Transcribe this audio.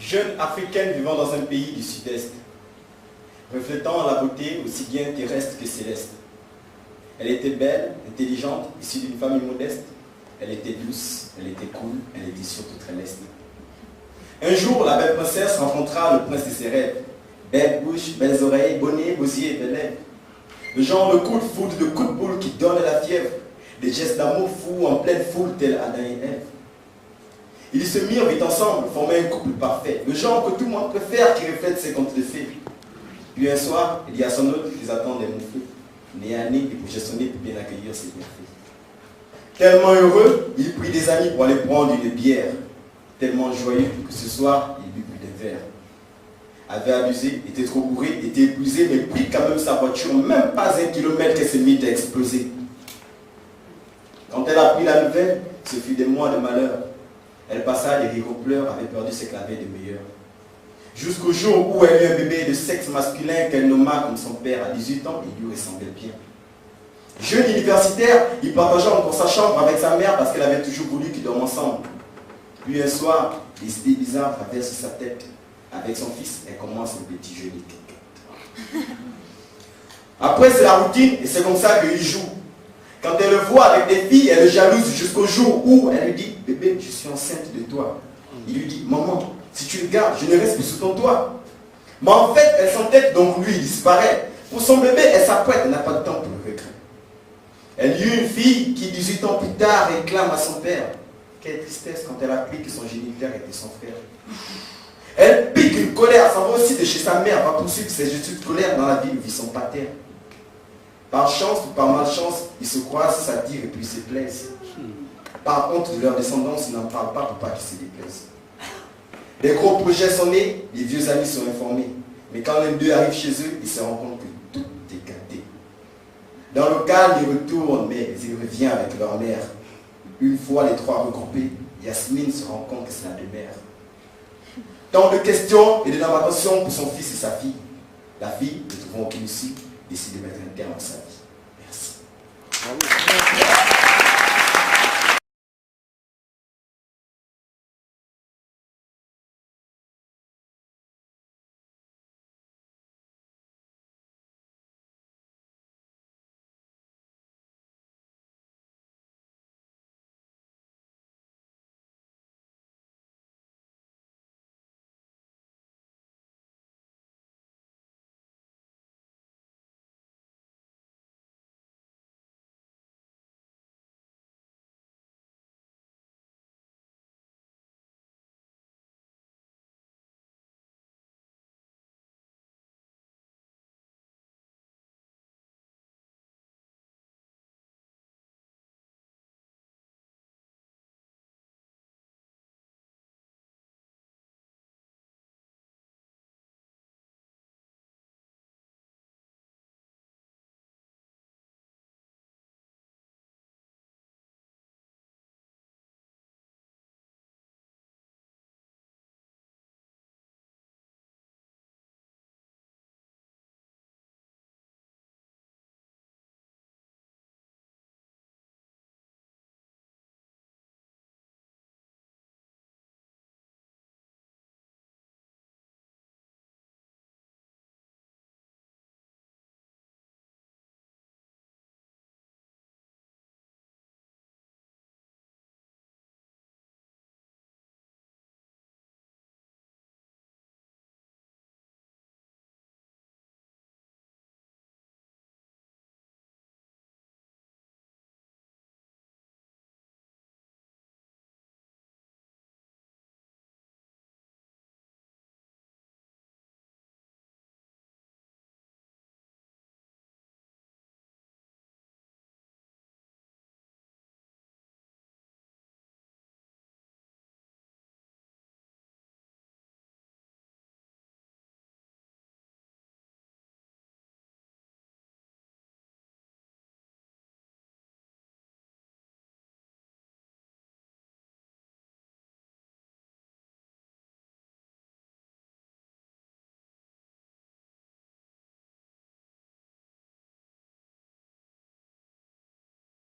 Jeune africaine vivant dans un pays du sud-est, reflétant la beauté aussi bien terrestre que céleste. Elle était belle, intelligente, issue d'une famille modeste. Elle était douce, elle était cool, elle était surtout très leste. Un jour, la belle princesse rencontra le prince de ses rêves. Belle bouche, belles oreilles, bonnet, gosier, belles lèvres. Le genre de coup de foudre, de coup de boule qui donne la fièvre. Des gestes d'amour fous en pleine foule, tel Adam et Ève. Ils se mirent vite ensemble, formaient un couple parfait. Le genre que tout le monde préfère, qui reflète ses contes de fées. Puis un soir, il dit à son hôte qu'ils attendent des mouflés. Né à nez, il bougeait son nez pour bien accueillir ses bienfaits. Tellement heureux, il prit des amis pour aller prendre une bière. Tellement joyeux que ce soir, il but plus d'un verre. Avait abusé, était trop bourré, était épuisé, mais prit quand même sa voiture, même pas 1 kilomètre qu'elle se mit à exploser. Quand elle apprit la nouvelle, ce fut des mois de malheur. Elle passa des rires aux pleurs, avait perdu ce qu'elle avait de meilleur. Jusqu'au jour où elle eut un bébé de sexe masculin qu'elle nomma comme son père. À 18 ans, il lui ressemblait bien. Jeune universitaire, il partagea encore sa chambre avec sa mère parce qu'elle avait toujours voulu qu'ils dorment ensemble. Puis un soir, des idées bizarres traversent sa tête. Avec son fils, elle commence un petit jeu de quéquette. Après, c'est la routine et c'est comme ça qu'il joue. Quand elle le voit avec des filles, elle le jalouse jusqu'au jour où elle lui dit « Bébé, je suis enceinte de toi ». Il lui dit « Maman, si tu le gardes, je ne reste plus sous ton toit ». Mais en fait, elle s'entête, donc lui, il disparaît. Pour son bébé, elle s'apprête, elle n'a pas de temps pour le regret. Elle eut une fille qui, 18 ans plus tard, réclame à son père. Quelle tristesse quand elle apprit que son géniteur était son frère. Elle pique une colère, s'en va aussi de chez sa mère, va poursuivre ses études scolaires dans la ville où vit son pater. Par chance ou par malchance, ils se croisent, s'attirent et puis ils se plaisent. Par contre, leur descendance n'en parle pas pour pas qu'ils se déplaisent. Les gros projets sont nés, les vieux amis sont informés. Mais quand l'un d'eux arrive chez eux, ils se rendent compte que tout est gâté. Dans le calme, ils retournent, mais ils reviennent avec leur mère. Une fois les trois regroupés, Yasmine se rend compte que c'est la demeure. Tant de questions et de lamentations pour son fils et sa fille. La fille, ne trouvant aucune issue, décide de mettre un terme à sa vie. Merci.